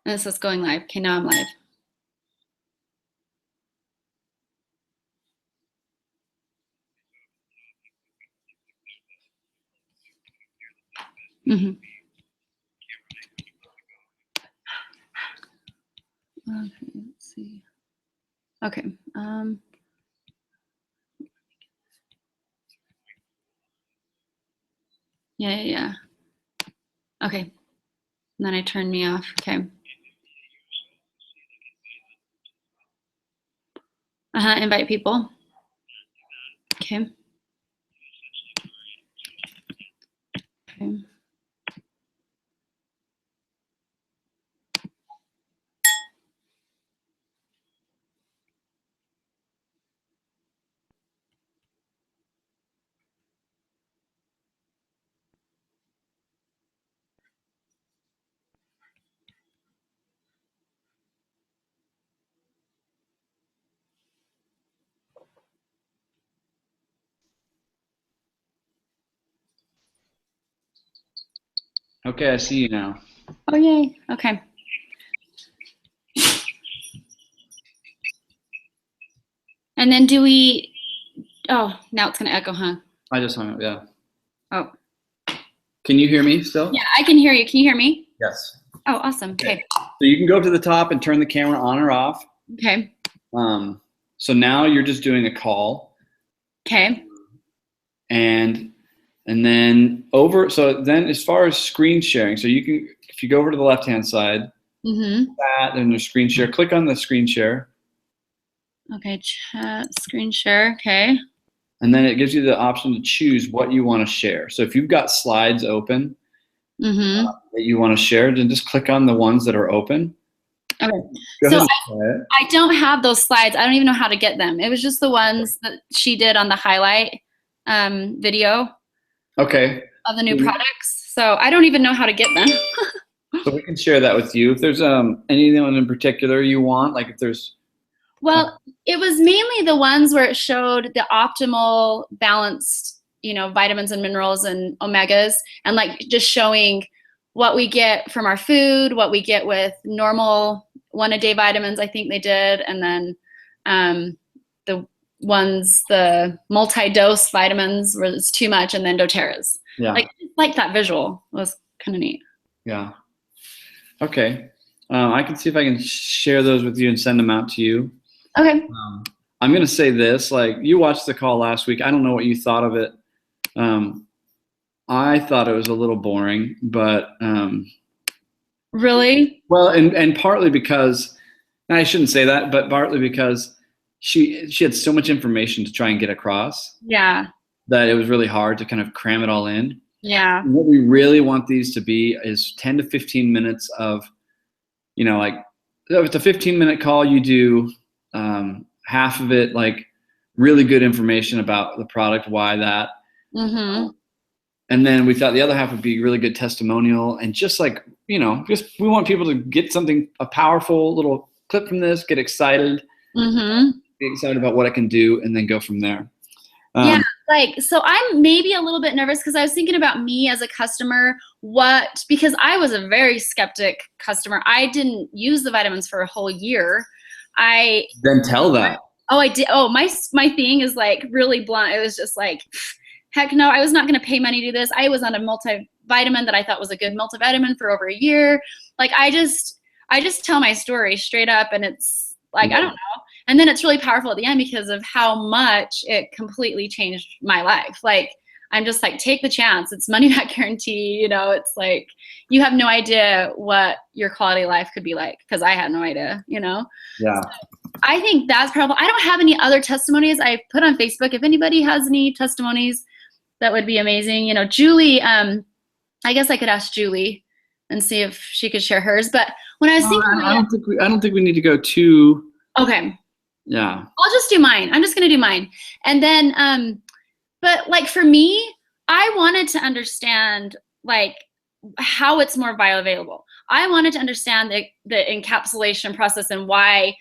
And it says going live. Okay, now I'm live. Mm-hmm. Okay, let's see. Okay. Yeah. Okay. And then I turn me off. Okay. Invite people. Okay. Okay. Okay, I see you now. Oh, yay. Okay. And then do we, oh, now it's going to echo, huh? I just hung up, yeah. Oh. Can you hear me still? Yeah, I can hear you. Can you hear me? Yes. Oh, awesome. Okay. So you can go to the top and turn the camera on or off. Okay. So now you're just doing a call. Okay. And then so then as far as screen sharing, so you can, if you go over to the left-hand side, that, and there's screen share, click on the screen share. Okay, chat, screen share, okay. And then it gives you the option to choose what you want to share. So if you've got slides open that you want to share, then just click on the ones that are open. Okay. So I don't have those slides. I don't even know how to get them. It was just the ones that she did on the highlight video. Okay. Of the new products. So I don't even know how to get them. So we can share that with you. If there's anyone in particular you want, like if there's. Well, it was mainly the ones where it showed the optimal balanced, vitamins and minerals and omegas, and like just showing what we get from our food, what we get with normal 1-a-day vitamins, I think they did, and then the multi-dose vitamins was too much, and then doTERRA's. Yeah. Like that visual was kind of neat. Yeah. Okay. I can see if I can share those with you and send them out to you. Okay. I'm going to say this, like you watched the call last week. I don't know what you thought of it. I thought it was a little boring, but really? Well, and partly because, and I shouldn't say that, but partly because she had so much information to try and get across. Yeah. That it was really hard to kind of cram it all in. Yeah. And what we really want these to be is 10 to 15 minutes of, like if it's a 15-minute call, you do half of it like really good information about the product, why that. And then we thought the other half would be really good testimonial and just like, just we want people to get something, a powerful little clip from this, get excited, get excited about what it can do, and then go from there. Yeah, so I'm maybe a little bit nervous because I was thinking about me as a customer, because I was a very skeptic customer. I didn't use the vitamins for a whole year. Then tell that. Oh, I did. Oh, my thing is like really blunt. It was just like, heck no, I was not going to pay money to do this. I was on a multivitamin that I thought was a good multivitamin for over a year. Like I just tell my story straight up, and it's like, I don't know. And then it's really powerful at the end because of how much it completely changed my life. Like, I'm just like, take the chance. It's money back guarantee. It's like, you have no idea what your quality of life could be like, because I had no idea, Yeah. So I think that's probably, I don't have any other testimonies I put on Facebook. If anybody has any testimonies, that would be amazing. Julie, I guess I could ask Julie and see if she could share hers. But when I was thinking, I don't think we need to go too. Okay. Yeah. I'll just do mine. I'm just going to do mine. And then, but like for me, I wanted to understand like how it's more bioavailable. I wanted to understand the encapsulation process and why,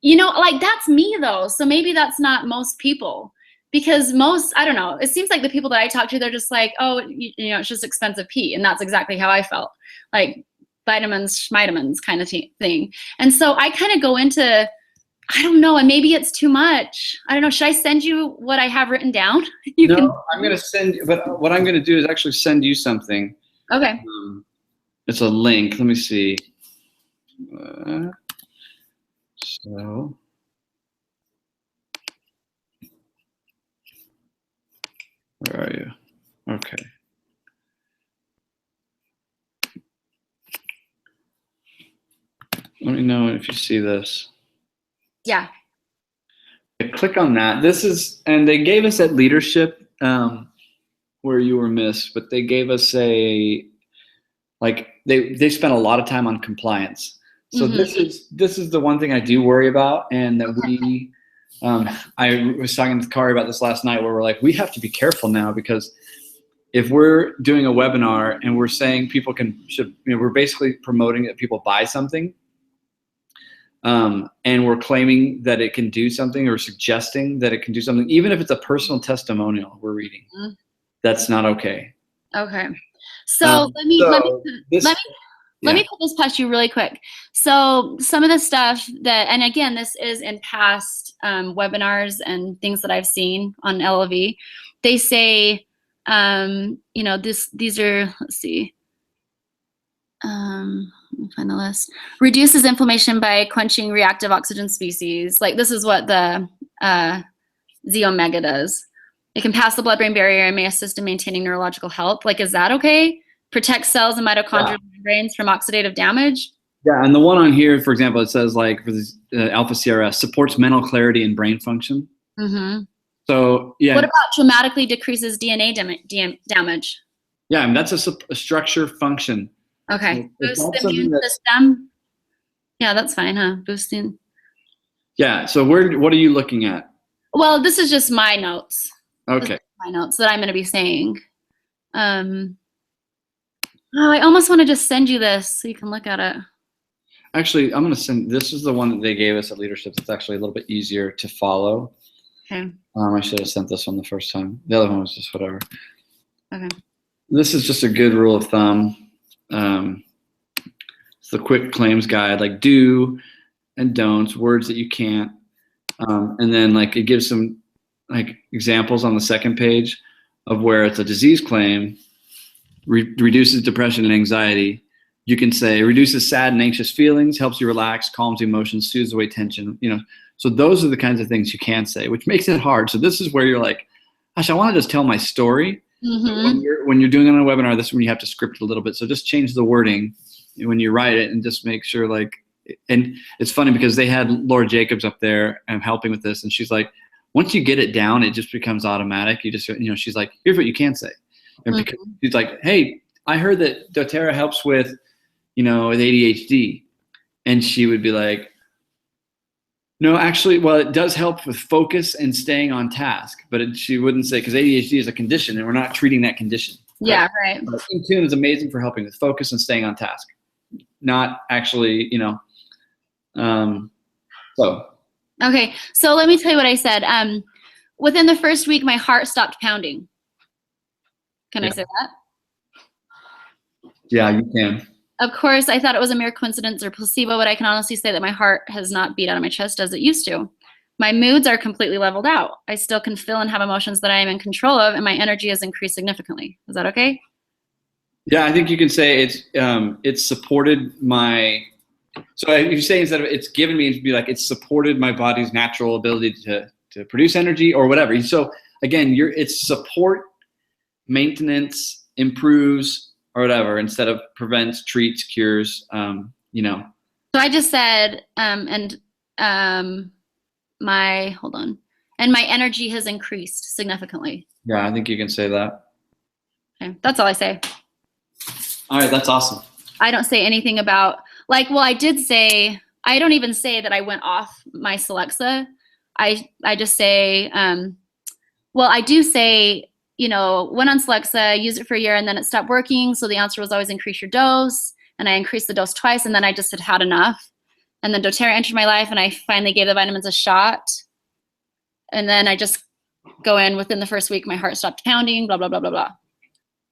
like that's me though. So maybe that's not most people, because I don't know, it seems like the people that I talk to, they're just like, oh, it's just expensive pee. And that's exactly how I felt. Like vitamins, schmitamins kind of thing. And so I kind of go into, I don't know, and maybe it's too much. I don't know. Should I send you what I have written down? I'm going to send you, but what I'm going to do is actually send you something. Okay. It's a link. Let me see. So. Where are you? Okay. Let me know if you see this. Yeah. Click on that. This is, and they gave us at leadership where you were missed, but they gave us they spent a lot of time on compliance. So this is the one thing I do worry about, and that we. I was talking to Kari about this last night, where we're like, we have to be careful now, because if we're doing a webinar and we're saying people we're basically promoting that people buy something, and we're claiming that it can do something, or suggesting that it can do something, even if it's a personal testimonial we're reading, that's not okay. Okay. So let me put this past you really quick. So some of the stuff that, and again, this is in past webinars and things that I've seen on LLV, they say, these are, let's see, let me find the list. Reduces inflammation by quenching reactive oxygen species. Like, this is what the Z omega does. It can pass the blood-brain barrier and may assist in maintaining neurological health. Like, is that okay? Protects cells and mitochondrial membranes from oxidative damage. Yeah, and the one on here, for example, it says, like, for this alpha CRS, supports mental clarity and brain function. So yeah. What about dramatically decreases DNA damage? Yeah, and that's a structure function. Okay. Boost the immune system. Yeah, that's fine, huh? Boosting. Yeah. So what are you looking at? Well, this is just my notes. Okay. My notes that I'm going to be saying. I almost want to just send you this so you can look at it. Actually, I'm going to send, this is the one that they gave us at leadership. It's actually a little bit easier to follow. Okay. I should have sent this one the first time. The other one was just whatever. Okay. This is just a good rule of thumb. It's the quick claims guide, like do and don'ts, words that you can't. And then, like, it gives some like examples on the second page of where it's a disease claim, reduces depression and anxiety. You can say reduces sad and anxious feelings, helps you relax, calms emotions, soothes away tension. So those are the kinds of things you can say, which makes it hard. So this is where you're like, gosh, I want to just tell my story. When you're doing it on a webinar, this is when you have to script a little bit. So just change the wording when you write it, and just make sure, like, and it's funny because they had Laura Jacobs up there and helping with this, and she's like, once you get it down, it just becomes automatic. You just, she's like, here's what you can say. And because she's like, hey, I heard that doTERRA helps with, with ADHD. And she would be like, no, actually, well, it does help with focus and staying on task. But she wouldn't say, because ADHD is a condition and we're not treating that condition. Yeah, right. But Intune is amazing for helping with focus and staying on task. Not actually, so. Okay, so let me tell you what I said. Within the first week, my heart stopped pounding. Can I say that? Yeah, you can. Of course, I thought it was a mere coincidence or placebo, but I can honestly say that my heart has not beat out of my chest as it used to. My moods are completely leveled out. I still can feel and have emotions that I am in control of, and my energy has increased significantly. Is that okay? Yeah, I think you can say it's supported my. So if you say instead of it's given me, it'd be like it's supported my body's natural ability to produce energy or whatever. So again, it's support, maintenance, improves, or whatever, instead of prevents, treats, cures. So I just said and my energy has increased significantly. Yeah, I think you can say that. Okay, that's all I say. All right, that's awesome. I don't say anything about, like, well, I did say, I don't even say that I went off my Celexa. I just say, well, I do say, went on Celexa, used it for a year, and then it stopped working. So the answer was always increase your dose. And I increased the dose twice, and then I just had enough. And then doTERRA entered my life, and I finally gave the vitamins a shot. And then I just go in within the first week, my heart stopped pounding, blah, blah, blah, blah, blah.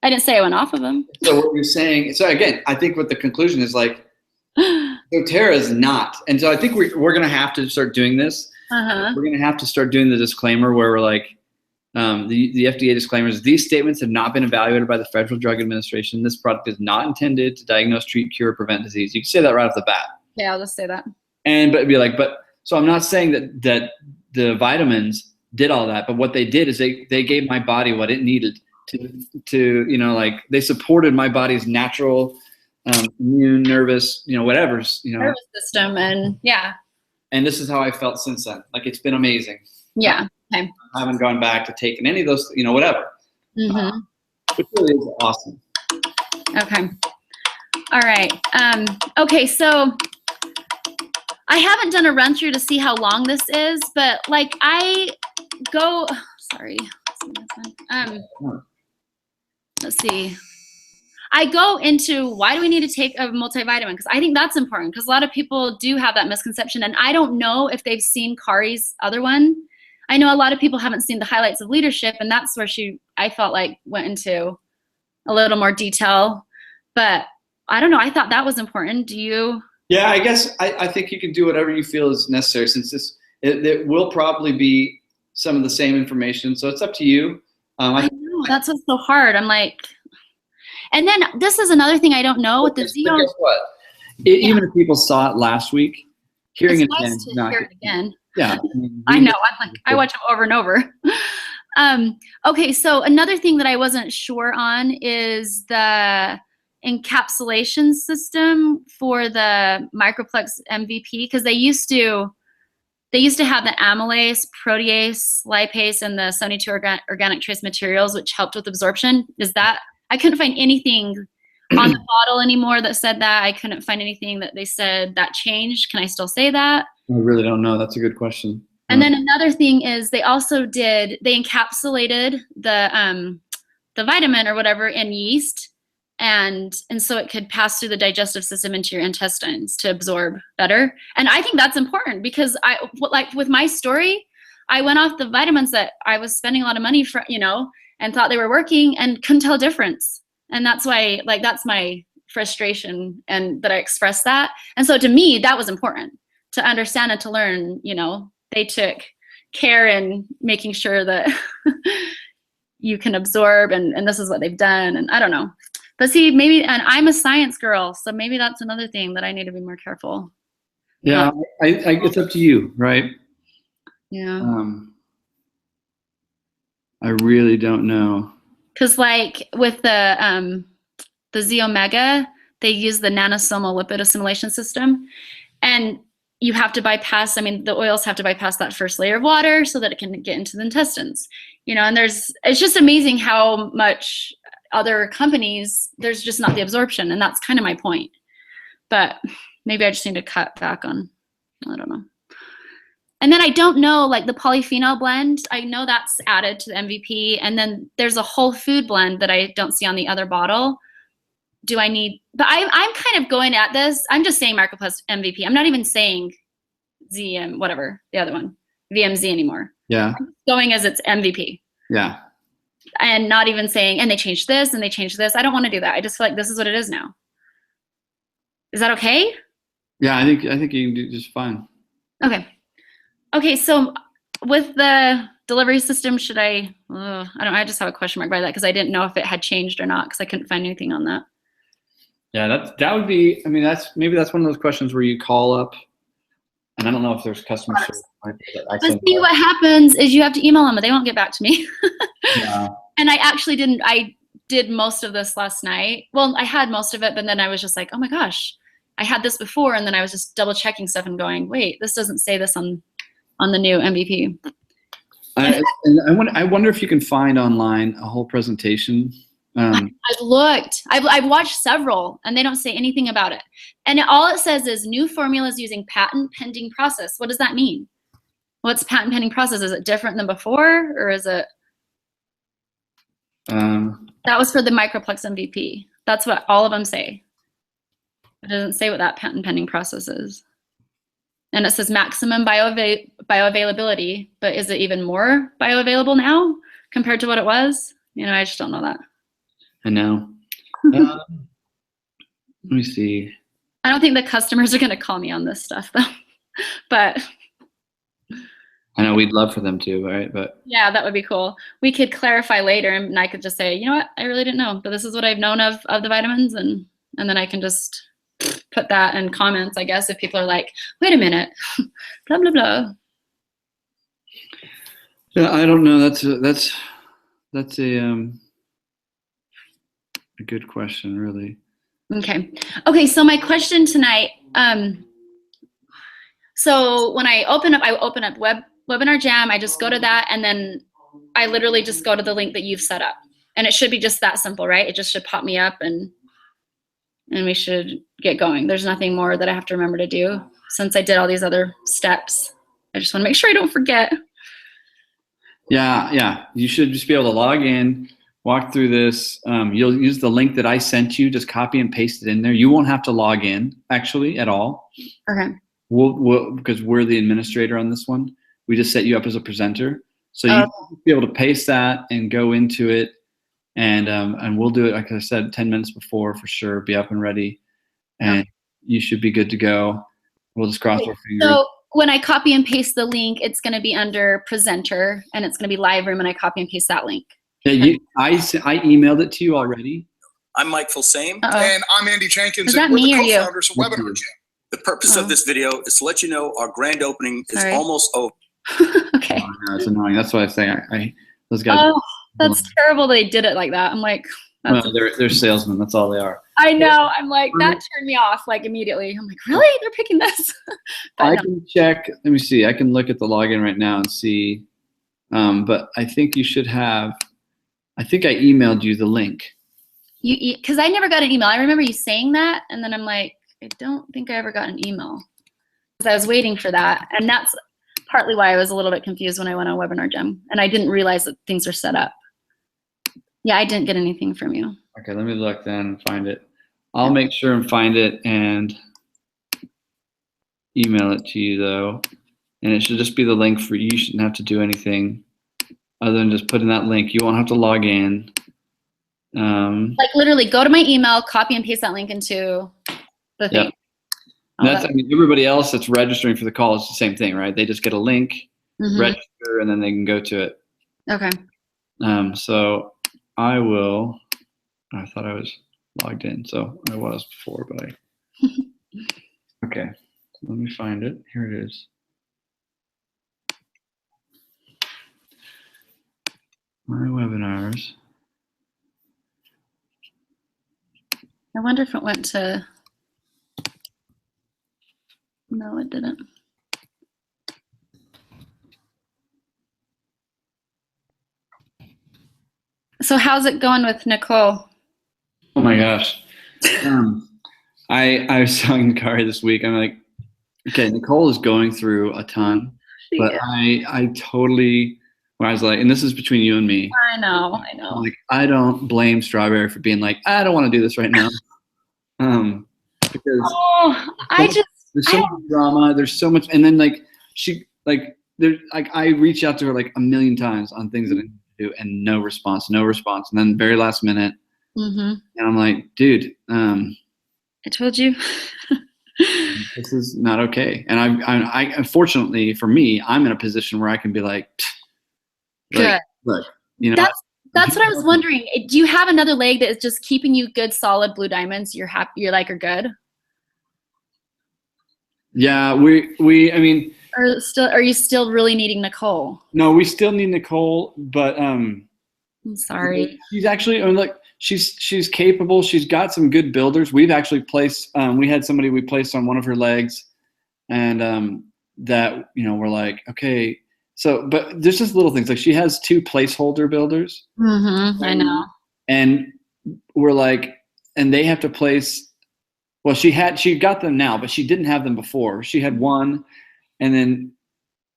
I didn't say I went off of them. So what you're saying, so again, I think what the conclusion is like, doTERRA is not. And so I think we're going to have to start doing this. We're going to have to start doing the disclaimer where we're like, the FDA disclaimer is these statements have not been evaluated by the Federal Drug Administration. This product is not intended to diagnose, treat, cure, or prevent disease. You can say that right off the bat. Yeah, I'll just say that. And but be like, so I'm not saying that the vitamins did all that, but what they did is they gave my body what it needed to like they supported my body's natural immune, nervous, whatever, nervous system, and yeah. And this is how I felt since then. Like it's been amazing. Yeah. Okay. I haven't gone back to taking any of those, whatever. It really is awesome. Okay. All right. Okay, so I haven't done a run through to see how long this is, but like let's see. I go into why do we need to take a multivitamin? Because I think that's important because a lot of people do have that misconception, and I don't know if they've seen Kari's other one. I know a lot of people haven't seen the highlights of leadership, and that's where I felt like went into a little more detail, but I don't know. I thought that was important. Do you? Yeah, I guess I think you can do whatever you feel is necessary since it will probably be some of the same information. So it's up to you. I know, that's what's so hard. I'm like, and then this is another thing I don't know with the Xeon. Guess what? Even if people saw it last week, hearing it nice again. To hear it again. Yeah. I know. I'm like, I watch them over and over. Okay, so another thing that I wasn't sure on is the encapsulation system for the Microplex MVP, because they used to have the amylase, protease, lipase, and the 72 organic trace materials, which helped with absorption. I couldn't find anything on the bottle anymore that said that. I couldn't find anything that they said that changed. Can I still say that? I really don't know. That's a good question. And then another thing is they encapsulated the vitamin or whatever in yeast, and so it could pass through the digestive system into your intestines to absorb better. And I think that's important because like with my story, I went off the vitamins that I was spending a lot of money for, and thought they were working and couldn't tell a difference. And that's why, like, that's my frustration and that I expressed that. And so to me, that was important to understand and to learn, they took care in making sure that you can absorb and this is what they've done. And I don't know. But see, maybe, and I'm a science girl, so maybe that's another thing that I need to be more careful. Yeah, it's up to you, right? Yeah. I really don't know. Because like with the Z Omega, they use the nanosomal lipid assimilation system, and you have to bypass, the oils have to bypass that first layer of water so that it can get into the intestines, and it's just amazing how much other companies, there's just not the absorption, and that's kind of my point. But maybe I just need to cut back on, I don't know. And then I don't know, like the polyphenol blend, I know that's added to the MVP, and then there's a whole food blend that I don't see on the other bottle. Do I need, but I'm kind of going at this, I'm just saying Microplex MVP. I'm not even saying whatever, the other one, VMZ anymore. Yeah. I'm going as it's MVP. Yeah. And not even saying, and they changed this and they changed this. I don't want to do that. I just feel like this is what it is now. Is that okay? Yeah, I think you can do just fine. Okay. Okay, so with the delivery system, should I just have a question mark by that because I didn't know if it had changed or not because I couldn't find anything on that. Yeah, that would be, that's one of those questions where you call up, and I don't know if there's customer service. But see, what happens is you have to email them, but they won't get back to me. Yeah. And I did most of this last night. Well, I had most of it, but then I was just like, oh my gosh, I had this before, and then I was just double checking stuff and going, wait, this doesn't say this on the new MVP. I wonder if you can find online a whole presentation. I've looked. I've watched several, and they don't say anything about it. And all it says is new formulas using patent pending process. What does that mean? What's patent pending process? Is it different than before, or is it? That was for the Microplex MVP. That's what all of them say. It doesn't say what that patent pending process is. And it says maximum bioavailability, but is it even more bioavailable now compared to what it was? I just don't know that. I know. Let me see. I don't think the customers are going to call me on this stuff though, but I know we'd love for them to, right? But yeah, that would be cool. We could clarify later, and I could just say, you know what, I really didn't know, but this is what I've known of the vitamins, and then I can just put that in comments, I guess, if people are like, wait a minute, blah blah blah. yeah, I don't know. That's a good question, really. Okay. So my question tonight. So when I open up Webinar Jam. I just go to that, and then I literally just go to the link that you've set up, and it should be just that simple, right? It just should pop me up, and we should get going. There's nothing more that I have to remember to do since I did all these other steps. I just want to make sure I don't forget. Yeah. You should just be able to log in, walk through this. You'll use the link that I sent you. Just copy and paste it in there. You won't have to log in actually at all. Okay. We'll because we're the administrator on this one. We just set you up as a presenter, so you'll be able to paste that and go into it, and we'll do it, like I said, 10 minutes before for sure. Be up and ready, and you should be good to go. We'll just cross our fingers. So when I copy and paste the link, it's going to be under presenter, and it's going to be live room, and I copy and paste that link. Yeah, I emailed it to you already. I'm Mike Filsame. And I'm Andy Jenkins. Is that and we're me the or you? co-founders of Webinar Jam. The purpose of this video is to let you know our grand opening is almost over. Okay. Oh, no, it's annoying. That's why I say those guys. Oh, that's terrible. They did it like that. I'm like, well, they're salesmen. That's all they are. I know. I'm like, that turned me off like immediately. I'm like, really? They're picking this? I can check. Let me see. I can look at the login right now and see. But I think you should have. I think I emailed you the link. Because I never got an email. I remember you saying that, and then I'm like, I don't think I ever got an email. Because I was waiting for that, and that's partly why I was a little bit confused when I went on Webinar Jam, and I didn't realize that things are set up. Yeah, I didn't get anything from you. Okay, let me look then and find it. I'll make sure and find it and email it to you though. And it should just be the link for you. You shouldn't have to do anything other than just put in that link. You won't have to log in. Like literally go to my email, copy and paste that link into the thing. Yep. That's, I mean, everybody else that's registering for the call is the same thing, right? They just get a link, register, and then they can go to it. Okay. So I will, I thought I was logged in, so I was before, but okay, let me find it. Here it is. My webinars. I wonder if it went to, no, it didn't. So how's it going with Nicole? Oh my gosh. I was telling Kari this week, I'm like, okay, Nicole is going through a ton, but I totally, when I was like, and this is between you and me. I know. Like, I don't blame Strawberry for being like, I don't want to do this right now. Because there's so much drama, there's so much, and then like I reach out to her like a million times on things that I need to do, and no response, and then very last minute, and I'm like, dude, I told you. this is not okay. And I unfortunately for me, I'm in a position where I can be like, good. Look, you know. That's what I was wondering. Do you have another leg that is just keeping you good, solid blue diamonds? You're happy. You're like, are good. Yeah, I mean. Are you still really needing Nicole? No, we still need Nicole, but I'm sorry. She's actually, I mean, look, she's capable. She's got some good builders. We've actually placed. We had somebody we placed on one of her legs, and that we're like, okay. So, but there's just little things like she has 2 placeholder builders. I know. And we're like, and they have to place. Well, she got them now, but she didn't have them before. She had one, and then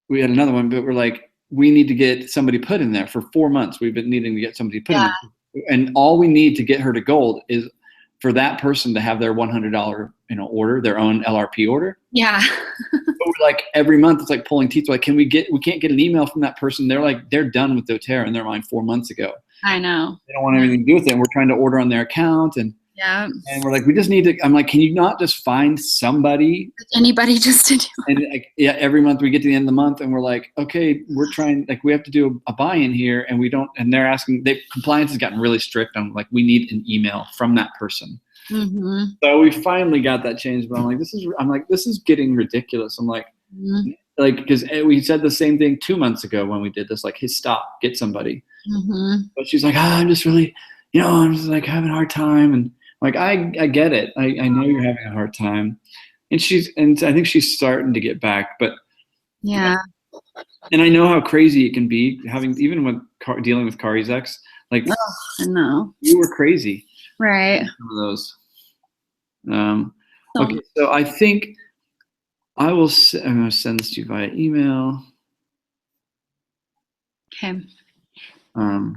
we had another one. But we're like, we need to get somebody put in there for 4 months. We've been needing to get somebody put in there. And all we need to get her to gold is for that person to have their $100 order, their own LRP order. Yeah. But we're like every month it's like pulling teeth. We're like, we can't get an email from that person. They're like, they're done with doTERRA in their mind 4 months ago. I know. They don't want anything to do with it. And we're trying to order on their account. And we're like, we just need to, I'm like, can you not just find somebody? Anybody just to do it. And like, yeah, every month we get to the end of the month and we're like, okay, we're trying, like, we have to do a buy-in here, and we don't, and they're asking, compliance has gotten really strict on, like, we need an email from that person. Mm-hmm. So we finally got that changed, but I'm like, this is getting ridiculous. I'm like, like, because we said the same thing 2 months ago when we did this, like, hey, stop, get somebody. But she's like, I'm just really, I'm just like having a hard time. And like, I get it. I know you're having a hard time. And I think she's starting to get back, but yeah. And I know how crazy it can be even with dealing with Kari's ex, like, I know. You were crazy. Right. Some of those. Okay. So I think I'm going to send this to you via email. Okay. Let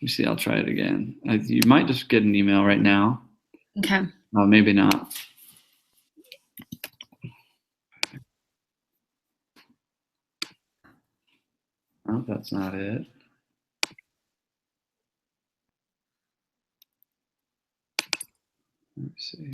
me see. I'll try it again. You might just get an email right now. Okay. Maybe not. Oh, that's not it. Let me see.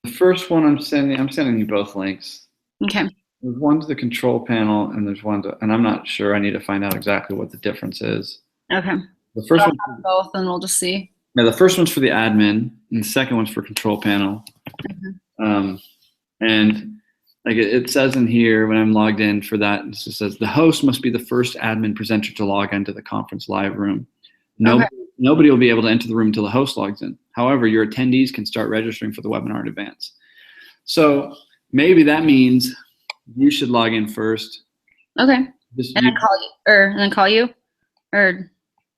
The first one I'm sending you both links. Okay. There's one to the control panel, and there's one to, and I'm not sure. I need to find out exactly what the difference is. Okay. The first one, both, and we'll just see. Yeah, the first one's for the admin, and the second one's for control panel. And like it says in here when I'm logged in for that, it just says the host must be the first admin presenter to log into the conference live room. Nobody will be able to enter the room until the host logs in. However, your attendees can start registering for the webinar in advance. So maybe that means you should log in first. Okay. And then call you, or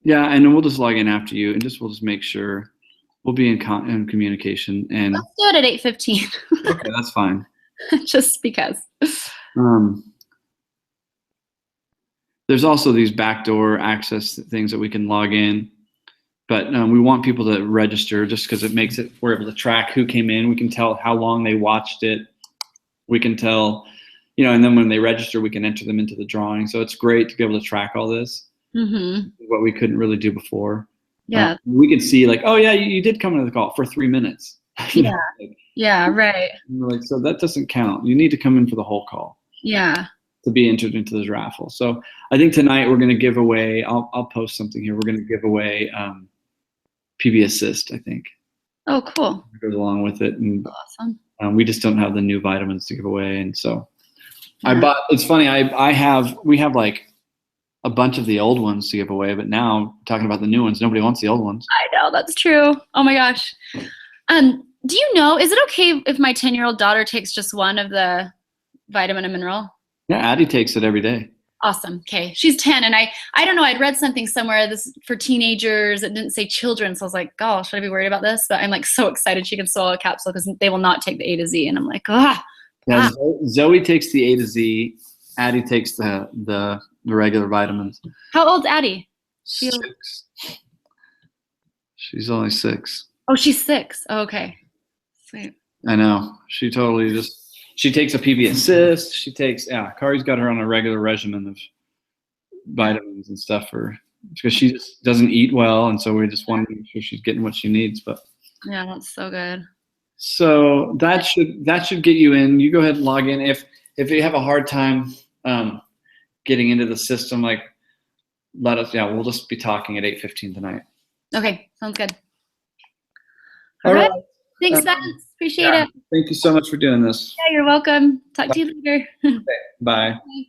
yeah, and then we'll just log in after you, and we'll just make sure we'll be in communication. And let's do it at 8:15. Okay, that's fine. Just because. There's also these backdoor access things that we can log in, but we want people to register just because it makes it, we're able to track who came in. We can tell how long they watched it. We can tell, and then when they register, we can enter them into the drawing. So it's great to be able to track all this, what we couldn't really do before. Yeah. We can see like, oh yeah, you did come into the call for 3 minutes. Yeah. Yeah, right. And we're like, so that doesn't count. You need to come in for the whole call. Yeah. To be entered into this raffle. So I think tonight we're going to give away, I'll post something here. We're going to give away PB Assist, I think. Oh, cool. It goes along with it. And awesome. We just don't have the new vitamins to give away. And so it's funny, we have like a bunch of the old ones to give away, but now talking about the new ones, nobody wants the old ones. I know, that's true. Oh my gosh. Do you know, is it okay if my 10-year-old daughter takes just one of the vitamin and mineral? Yeah, Addie takes it every day. Awesome. Okay. She's 10, and I don't know, I'd read something somewhere this for teenagers. It didn't say children. So I was like, gosh, should I be worried about this? But I'm like so excited she can swallow a capsule because they will not take the A to Z. And I'm like, Yeah, Zoe takes the A to Z. Addie takes the regular vitamins. How old's Addie? 6. She's only 6. Oh, she's 6. Oh, okay. Sweet. I know. She totally she takes a PB Assist. She takes, Kari's got her on a regular regimen of vitamins and stuff because she just doesn't eat well. And so we just want to make sure she's getting what she needs. But yeah, that's so good. So that should get you in. You go ahead and log in. If you have a hard time getting into the system, like let us, we'll just be talking at 8:15 tonight. Okay. Sounds good. All right. Thanks, Vance. Appreciate it. Thank you so much for doing this. Yeah, you're welcome. Talk to you later. Okay, bye. Bye.